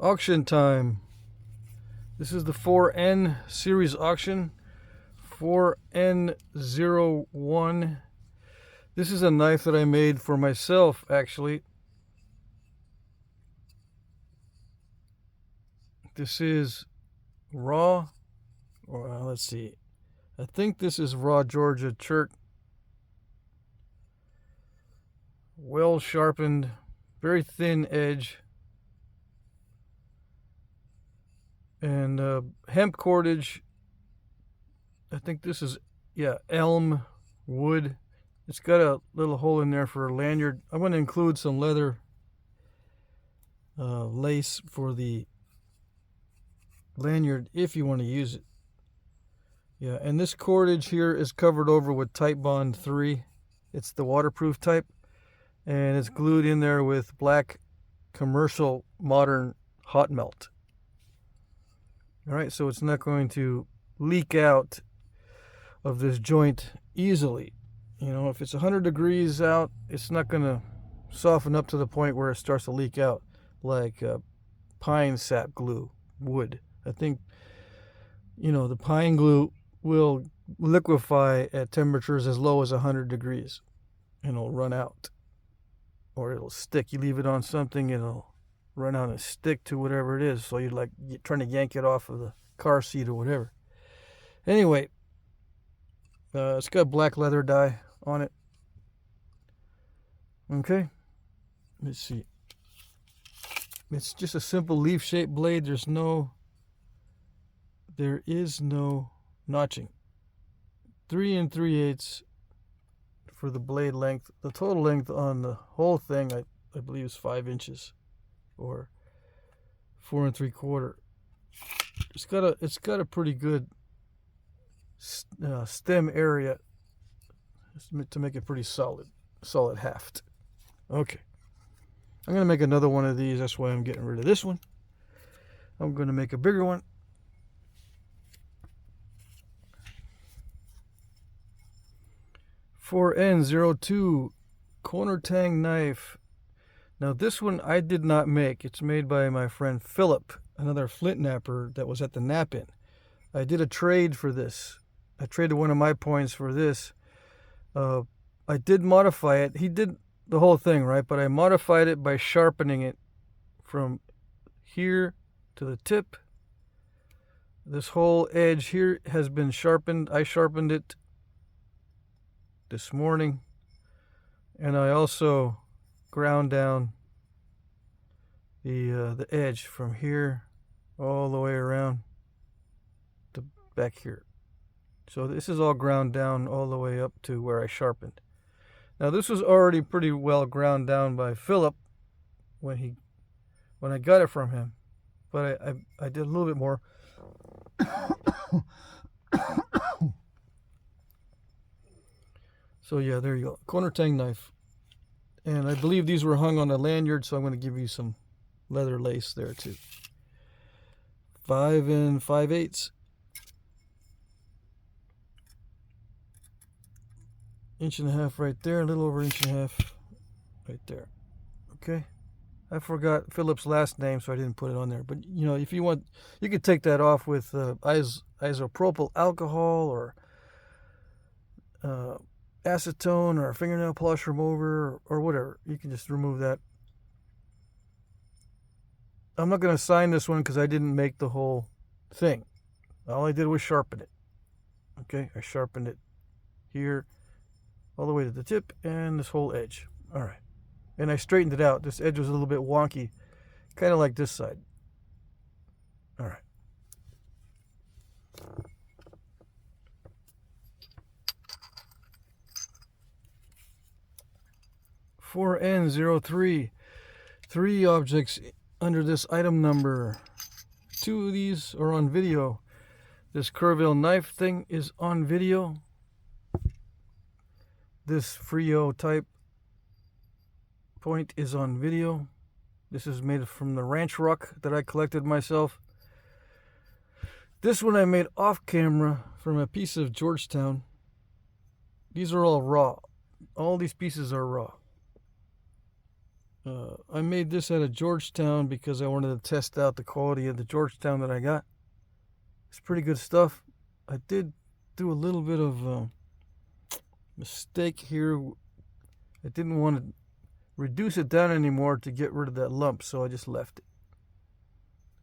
Auction time. This is the 4N series auction. 4N01. This is a knife that I made for myself, actually. This is raw, or let's see. I think this is raw Georgia chert. Well sharpened, very thin edge. And hemp cordage. I think this is, elm wood. It's got a little hole in there for a lanyard. I'm going to include some leather lace for the lanyard if you want to use it. Yeah, and this cordage here is covered over with Titebond 3. It's the waterproof type. And it's glued in there with black commercial modern hot melt. All right, so it's not going to leak out of this joint easily. You know, if it's 100 degrees out, it's not going to soften up to the point where it starts to leak out like pine sap glue would. I think, the pine glue will liquefy at temperatures as low as 100 degrees and it'll run out. Or it'll stick. You leave it on something, it'll run out and stick to whatever it is. So you're trying to yank it off of the car seat or whatever. Anyway, it's got black leather dye on it. Okay, let's see. It's just a simple leaf-shaped blade. There is no notching. 3 3/8 for the blade length. The total length on the whole thing, I believe, is 5 inches. Or 4 3/4. It's got a pretty good stem area to make it pretty solid haft. Okay, I'm gonna make another one of these. That's why I'm getting rid of this one. I'm gonna make a bigger one. For N02 corner tang knife. Now this one I did not make. It's made by my friend Philip, another flint napper that was at the Knapping. I did a trade for this. I traded one of my points for this. I did modify it. He did the whole thing, right? But I modified it by sharpening it from here to the tip. This whole edge here has been sharpened. I sharpened it this morning. And I also ground down the edge from here all the way around to back here. So this is all ground down all the way up to where I sharpened. Now this was already pretty well ground down by Philip when I got it from him, but I did a little bit more. So yeah, there you go, corner tang knife. And I believe these were hung on a lanyard, so I'm going to give you some leather lace there too. 5 5/8. Inch and a half right there, a little over inch and a half right there. Okay, I forgot Philip's last name, so I didn't put it on there. But if you want, you could take that off with isopropyl alcohol or acetone or a fingernail polish remover or whatever. You can just remove that. I'm not going to sign this one because I didn't make the whole thing. All I did was sharpen it. Okay, I sharpened it here all the way to the tip and this whole edge. All right, and I straightened it out. This edge was a little bit wonky, kind of like this side. All right. For N03, 3 objects under this item number. 2 of these are on video. This Curville knife thing is on video. This Frio type point is on video. This is made from the ranch rock that I collected myself. This one I made off camera from a piece of Georgetown. These are all raw. All these pieces are raw. I made this out of Georgetown because I wanted to test out the quality of the Georgetown that I got. It's pretty good stuff. I did do a little bit of mistake here. I didn't want to reduce it down anymore to get rid of that lump, so I just left it.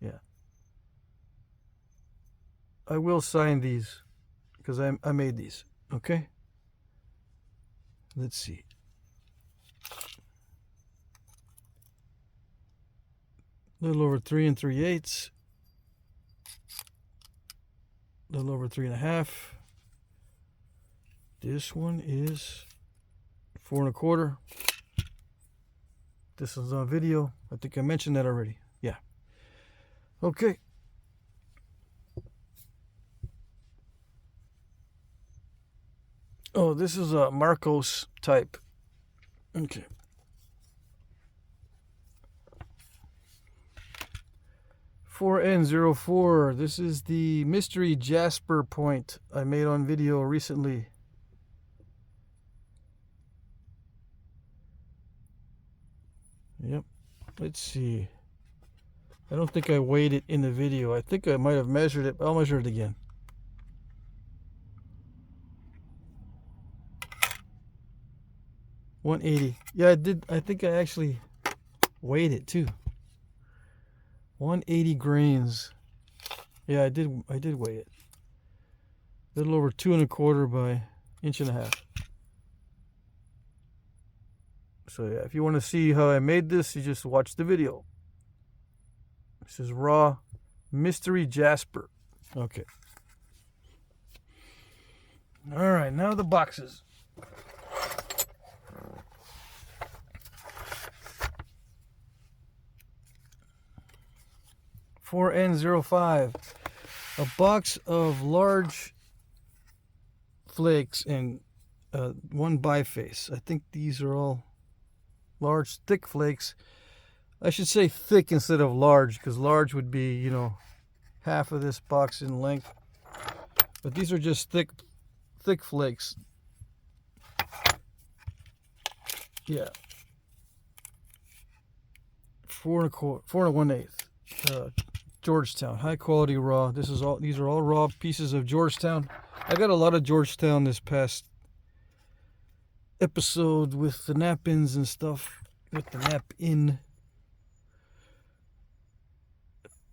Yeah. I will sign these because I made these. Okay. Let's see. A little over 3 3/8. A little over 3 1/2. This one is 4 1/4. This is on video. I think I mentioned that already. Yeah. Okay. Oh, this is a Marcos type. Okay. (4N04). This is the mystery Jasper point I made on video recently. Yep. Let's see. I don't think I weighed it in the video. I think I might have measured it, but I'll measure it again. $180. Yeah, I did. I think I actually weighed it too. 180 grains. Yeah, I did weigh it. A little over 2 1/4 by 1.5 inches. So yeah, if you want to see how I made this, you just watch the video. This is raw mystery Jasper. Okay. All right, now the boxes. (4N05). A box of large flakes and one biface. I think these are all large, thick flakes. I should say thick instead of large, because large would be, you know, half of this box in length. But these are just thick flakes. Yeah. 4 1/8. Georgetown, high quality raw. These are all raw pieces of Georgetown. I got a lot of Georgetown this past episode with the nap-ins and stuff. With the nap-in.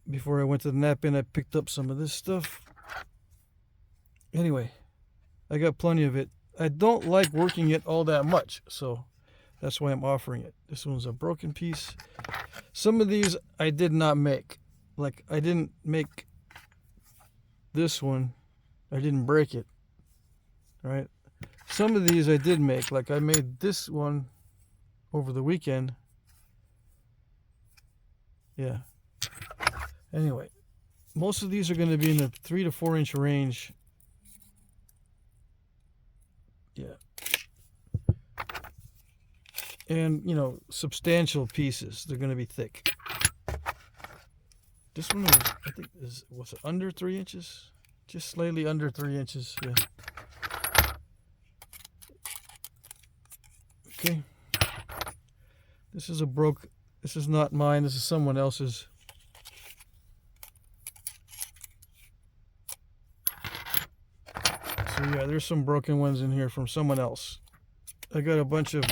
Before I went to the nap-in, I picked up some of this stuff. Anyway, I got plenty of it. I don't like working it all that much, so that's why I'm offering it. This one's a broken piece. Some of these I did not make. Like, I didn't make this one. I didn't break it. Right? Some of these I did make. Like, I made this one over the weekend. Yeah. Anyway, most of these are going to be in the 3 to 4 inch range. Yeah. And, you know, substantial pieces. They're going to be thick. This one was, I think, was it under 3 inches? Just slightly under 3 inches. Yeah. Okay. This is this is not mine. This is someone else's. So yeah, there's some broken ones in here from someone else. I got a bunch of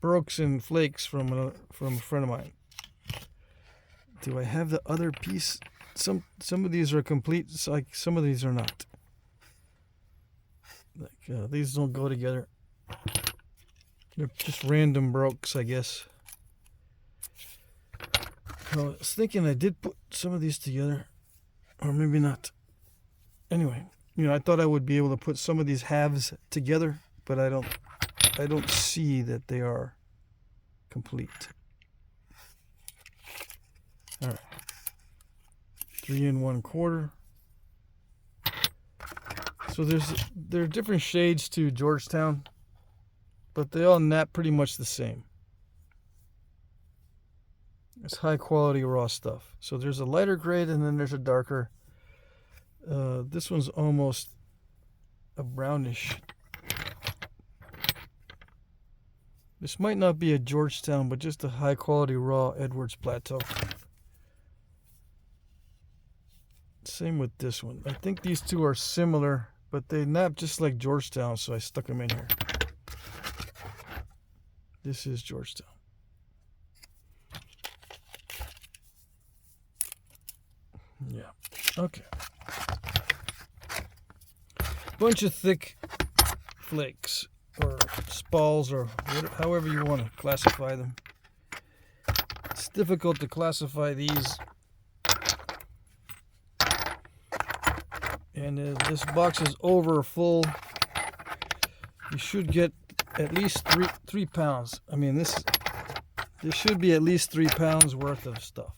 brokes and flakes from a friend of mine. Do I have the other piece? Some of these are complete. Like, some of these are not. Like, these don't go together. They're just random brokes, I guess. I was thinking I did put some of these together, or maybe not. Anyway, you know, I thought I would be able to put some of these halves together, but I don't see that they are complete. All right, 3 1/4. So there are different shades to Georgetown, but they all nap pretty much the same. It's high quality raw stuff. So there's a lighter grade and then there's a darker. This one's almost a brownish. This might not be a Georgetown, but just a high quality raw Edwards Plateau. Same with this one. I think these two are similar, but they nap just like Georgetown, so I stuck them in here. This is Georgetown. Yeah. Okay. Bunch of thick flakes or spalls or whatever, however you want to classify them. It's difficult to classify these. And this box is over full. You should get at least three pounds. I mean, this should be at least 3 pounds worth of stuff.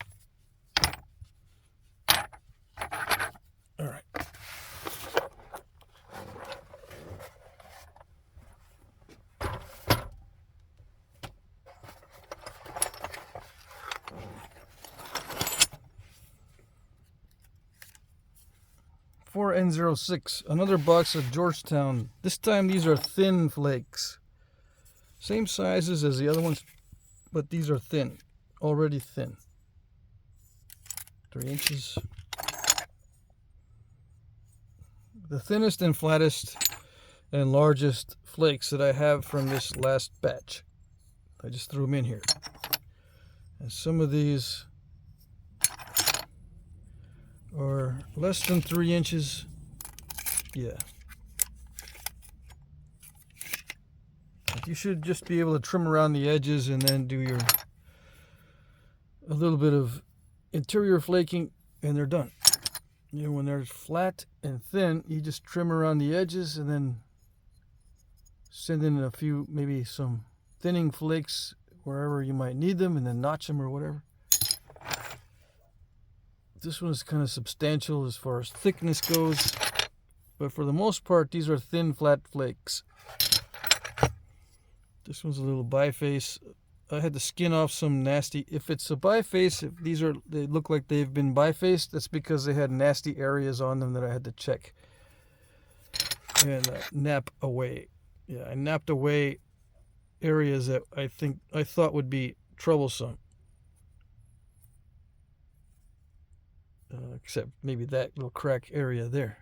All right. N06, another box of Georgetown. This time these are thin flakes. Same sizes as the other ones, but these are thin, already thin. 3 inches. The thinnest and flattest and largest flakes that I have from this last batch. I just threw them in here. And some of these are less than 3 inches. Yeah. You should just be able to trim around the edges and then do a little bit of interior flaking and they're done. You know, when they're flat and thin, you just trim around the edges and then send in a few, maybe some thinning flakes wherever you might need them and then notch them or whatever. This one is kind of substantial as far as thickness goes, but for the most part, these are thin, flat flakes. This one's a little biface. I had to skin off some nasty. If it's a biface, if they look like they've been bifaced, that's because they had nasty areas on them that I had to check and nap away. Yeah, I napped away areas that I thought would be troublesome. Except maybe that little crack area there.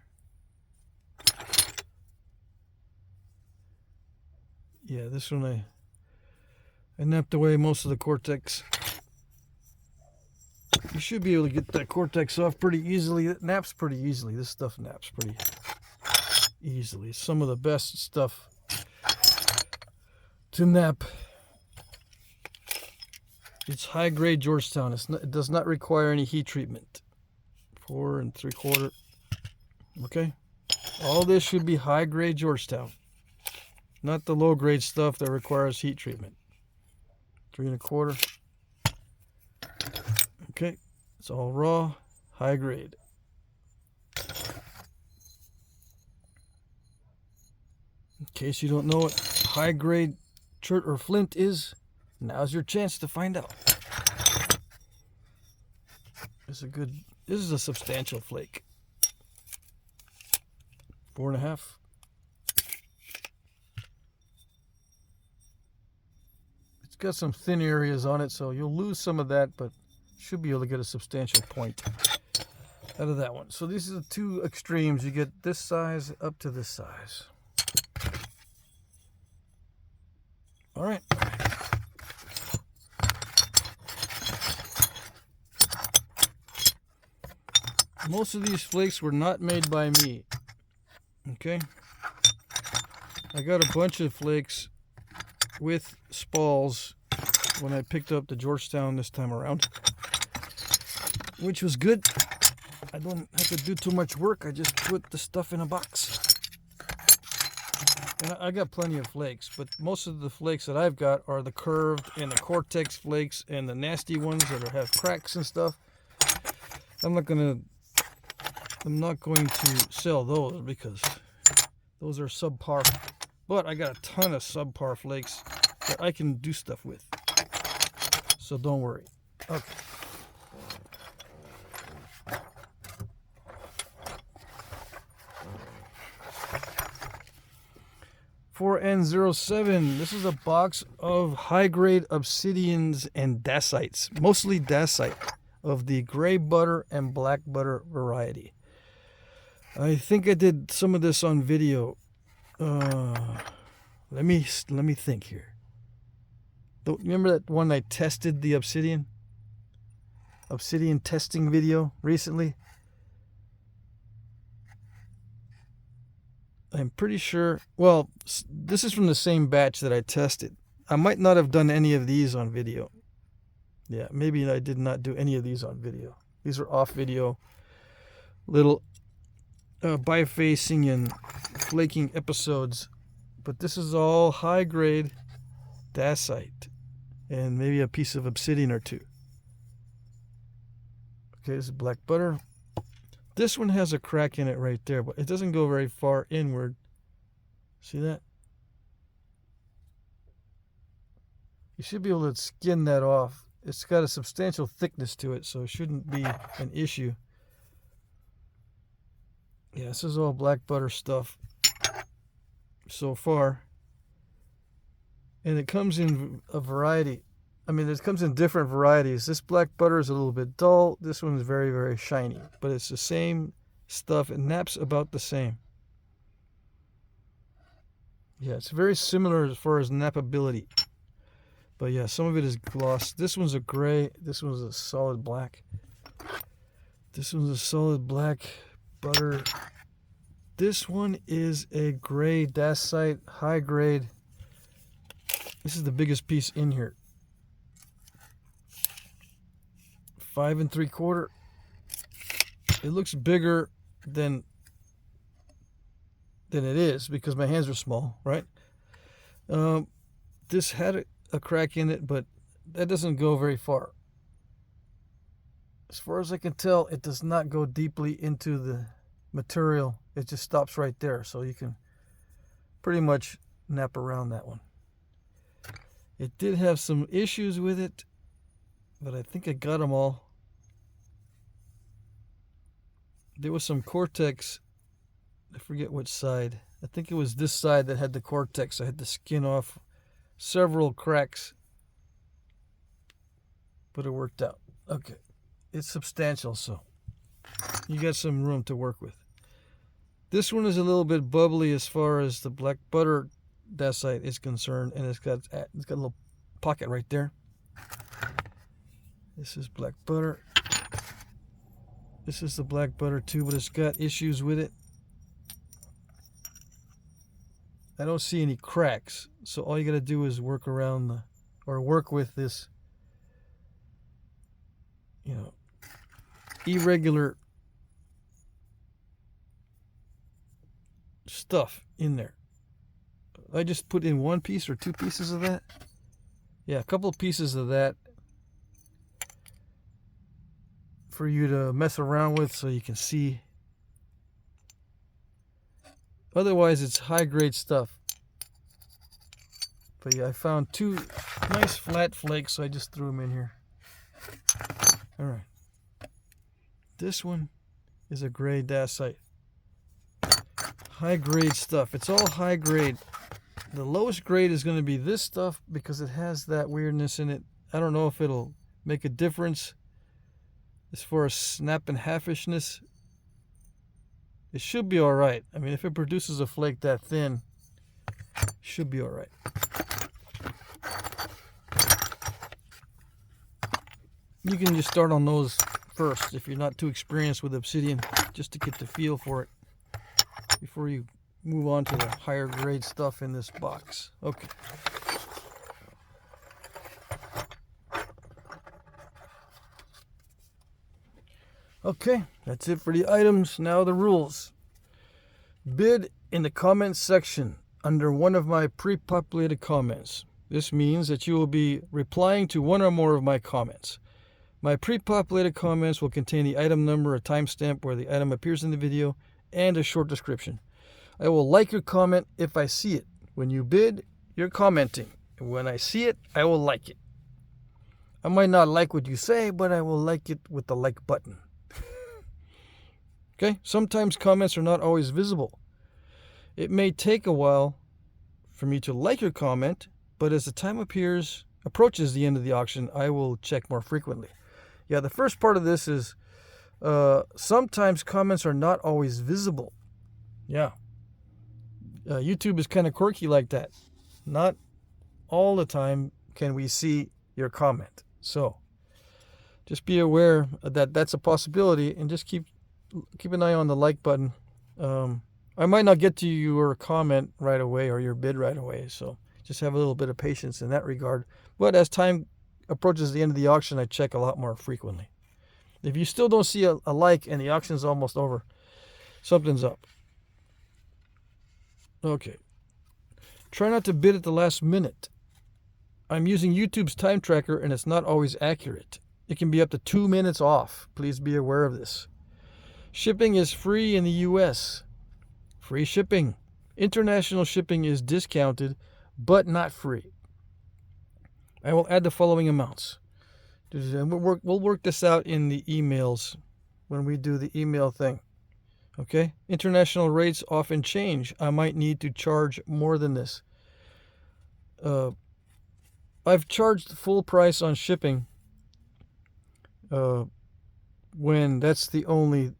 Yeah, this one I napped away most of the cortex. You should be able to get that cortex off pretty easily. It naps pretty easily. This stuff naps pretty easily. Some of the best stuff to nap. It's high grade Georgetown. It does not require any heat treatment. 4 3/4. Okay, all this should be high grade Georgetown, not the low grade stuff that requires heat treatment. 3 1/4. Okay, it's all raw, high grade. In case you don't know what high grade chert or flint is, now's your chance to find out. This is a substantial flake. 4 1/2. It's got some thin areas on it, so you'll lose some of that, but should be able to get a substantial point out of that one. So these are the two extremes. You get this size up to this size. All right. Most of these flakes were not made by me. Okay. I got a bunch of flakes with spalls when I picked up the Georgetown this time around, which was good. I don't have to do too much work. I just put the stuff in a box. And I got plenty of flakes, but most of the flakes that I've got are the curved and the cortex flakes and the nasty ones that have cracks and stuff. I'm not going to sell those because those are subpar. But I got a ton of subpar flakes that I can do stuff with. So don't worry. Okay. 4N07. This is a box of high-grade obsidians and dacites, mostly dacite, of the gray butter and black butter variety. I think I did some of this on video. Let me think here. Remember that one I tested the obsidian testing video recently? I'm pretty sure, well, this is from the same batch that I tested. I might not have done any of these on video. Yeah, maybe I did not do any of these on video. These are off video, little bifacing and flaking episodes. But this is all high grade dacite and maybe a piece of obsidian or two. Okay, this is black butter. This one has a crack in it right there, but it doesn't go very far inward. See that? You should be able to skin that off. It's got a substantial thickness to it, so it shouldn't be an issue. Yeah, this is all black butter stuff so far. And it comes in a variety. I mean, it comes in different varieties. This black butter is a little bit dull. This one is very, very shiny. But it's the same stuff. It naps about the same. Yeah, it's very similar as far as nappability. But yeah, some of it is gloss. This one's a gray. This one's a solid black. This one's a solid black butter. This one is a gray dacite, high grade. This is the biggest piece in here. 5 3/4. It looks bigger than it is because my hands are small, right? This had a crack in it, but that doesn't go very far. As far as I can tell, it does not go deeply into the material. It just stops right there, so you can pretty much nap around that one. It did have some issues with it, but I think I got them all. There was some cortex. I forget which side. I think it was this side that had the cortex. I had to skin off several cracks, but it worked out. Okay, it's substantial, so you got some room to work with. This one is a little bit bubbly as far as the black butter dacite is concerned, and it's got a little pocket right there. This is black butter. This is the black butter too, but it's got issues with it. I don't see any cracks, so all you got to do is work around work with this, irregular stuff in there. I just put in one piece or two pieces of that. Yeah, a couple of pieces of that for you to mess around with so you can see. Otherwise, it's high-grade stuff. But yeah, I found two nice flat flakes, so I just threw them in here. All right. This one is a gray dacite. High-grade stuff. It's all high-grade. The lowest grade is going to be this stuff because it has that weirdness in it. I don't know if it'll make a difference as far as snap and halfishness. It should be all right. I mean, if it produces a flake that thin, it should be all right. You can just start on those first if you're not too experienced with obsidian, just to get the feel for it before you move on to the higher grade stuff in this box. Okay. Okay, that's it for the items. Now the rules. Bid in the comments section under one of my pre-populated comments. This means that you will be replying to one or more of my comments. My pre-populated comments will contain the item number, a timestamp where the item appears in the video, and a short description. I will like your comment if I see it. When you bid, you're commenting. And when I see it, I will like it. I might not like what you say, but I will like it with the like button. Okay, sometimes comments are not always visible. It may take a while for me to like your comment, but as the time approaches the end of the auction, I will check more frequently. Yeah, the first part of this is sometimes comments are not always visible. Yeah. YouTube is kind of quirky like that. Not all the time can we see your comment. So just be aware that that's a possibility, and just keep an eye on the like button. I might not get to your comment right away or your bid right away, so just have a little bit of patience in that regard. But as time approaches the end of the auction, I check a lot more frequently. If you still don't see a like and the auction's almost over, something's up. Okay. Try not to bid at the last minute. I'm using YouTube's time tracker and it's not always accurate. It can be up to 2 minutes off. Please be aware of this. Shipping is free in the US. Free shipping. International shipping is discounted, but not free. I will add the following amounts. We'll work this out in the emails when we do the email thing. Okay? International rates often change. I might need to charge more than this. I've charged full price on shipping when that's the only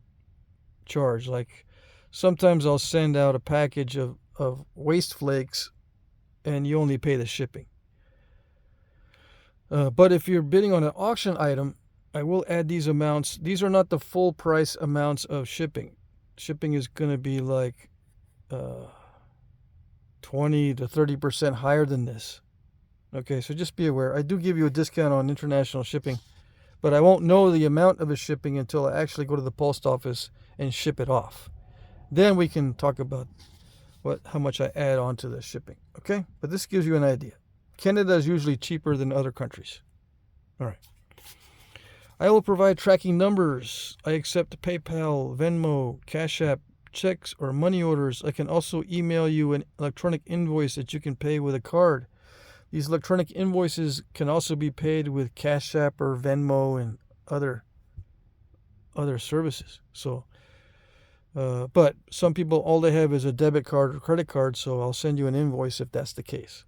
charge. Like sometimes I'll send out a package of waste flakes and you only pay the shipping. But if you're bidding on an auction item, I will add these amounts. These are not the full price amounts of shipping. Shipping is going to be like 20 to 30% higher than this. Okay, so just be aware. I do give you a discount on international shipping, but I won't know the amount of the shipping until I actually go to the post office and ship it off. Then we can talk about how much I add on to the shipping. Okay, but this gives you an idea. Canada is usually cheaper than other countries. All right. I will provide tracking numbers. I accept PayPal, Venmo, Cash App, checks, or money orders. I can also email you an electronic invoice that you can pay with a card. These electronic invoices can also be paid with Cash App or Venmo and other services. So, but some people, all they have is a debit card or credit card, so I'll send you an invoice if that's the case.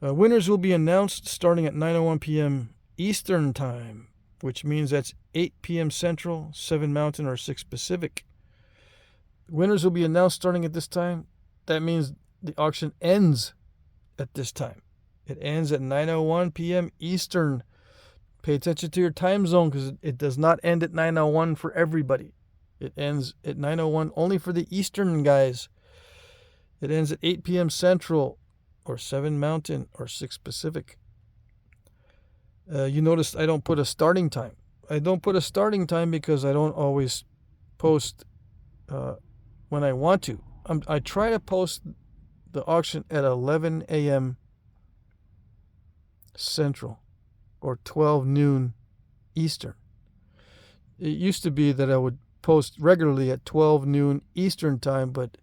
Winners will be announced starting at 9:01 p.m. Eastern Time, which means that's 8 p.m. Central, 7 Mountain, or 6 Pacific. Winners will be announced starting at this time. That means the auction ends at this time. It ends at 9:01 p.m. Eastern. Pay attention to your time zone because it does not end at 9:01 for everybody. It ends at 9:01 only for the Eastern guys. It ends at 8 p.m. Central, or 7 Mountain, or 6 Pacific. You notice I don't put a starting time. I don't put a starting time because I don't always post when I want to. I try to post the auction at 11 a.m. Central or 12 noon Eastern. It used to be that I would post regularly at 12 noon Eastern time, but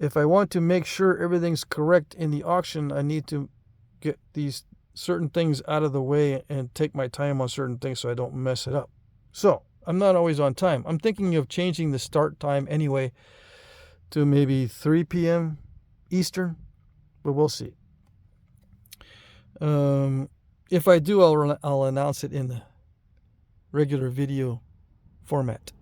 if I want to make sure everything's correct in the auction, I need to get these certain things out of the way and take my time on certain things so I don't mess it up. So I'm not always on time. I'm thinking of changing the start time anyway to maybe 3 p.m. Eastern, but we'll see. If I do, I'll announce it in the regular video format.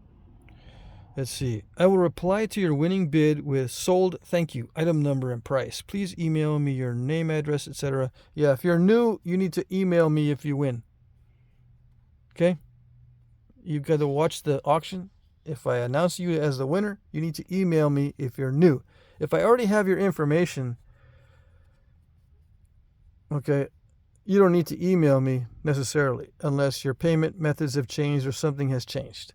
Let's see. I will reply to your winning bid with sold, thank you, item number and price. Please email me your name, address, etc. Yeah, if you're new, you need to email me if you win. Okay? You've got to watch the auction. If I announce you as the winner, you need to email me if you're new. If I already have your information, okay, you don't need to email me necessarily unless your payment methods have changed or something has changed.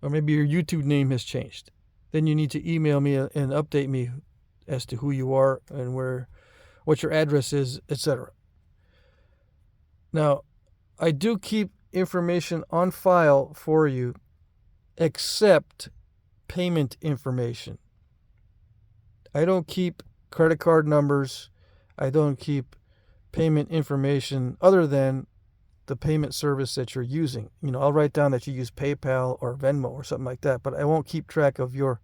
Or maybe your YouTube name has changed. Then you need to email me and update me as to who you are and what your address is, etc. Now, I do keep information on file for you, except payment information. I don't keep credit card numbers. I don't keep payment information other than the payment service that you're using. You know, I'll write down that you use PayPal or Venmo or something like that, but I won't keep track of your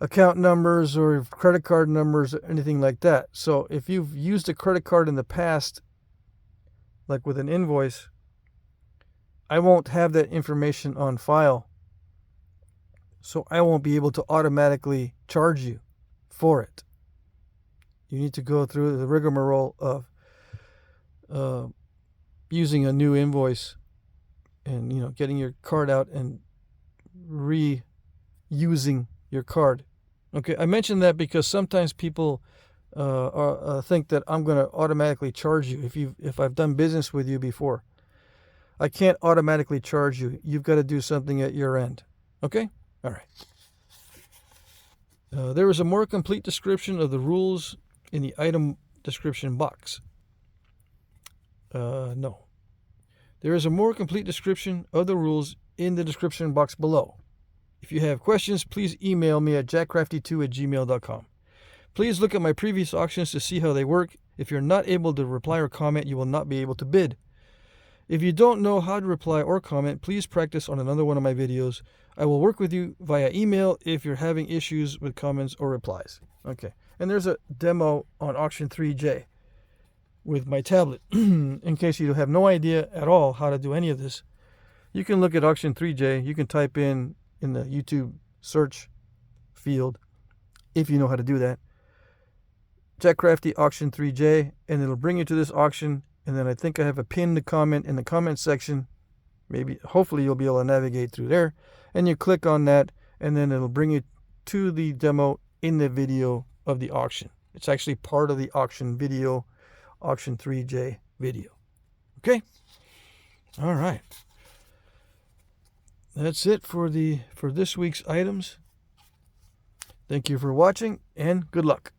account numbers or credit card numbers or anything like that. So if you've used a credit card in the past, like with an invoice, I won't have that information on file. So I won't be able to automatically charge you for it. You need to go through the rigmarole of using a new invoice and, you know, getting your card out and reusing your card. Okay, I mentioned that because sometimes people think that I'm going to automatically charge you if I've done business with you before. I can't automatically charge you. You've got to do something at your end. Okay? All right. There is a more complete description of the rules in the item description box. No. There is a more complete description of the rules in the description box below. If you have questions, please email me at jackcrafty2@gmail.com. Please look at my previous auctions to see how they work. If you're not able to reply or comment, you will not be able to bid. If you don't know how to reply or comment, please practice on another one of my videos. I will work with you via email if you're having issues with comments or replies. Okay, and there's a demo on Auction 3J with my tablet. In case you have no idea at all how to do any of this, you can look at Auction 3J. You can type in the YouTube search field, if you know how to do that, Jack Crafty Auction 3J, and it'll bring you to this auction. And then I think I have a pinned comment in the comment section. Maybe, hopefully you'll be able to navigate through there. And you click on that, and then it'll bring you to the demo in the video of the auction. It's actually part of the auction video, Auction 3J video. Okay? All right. That's it for this week's items. Thank you for watching, and good luck.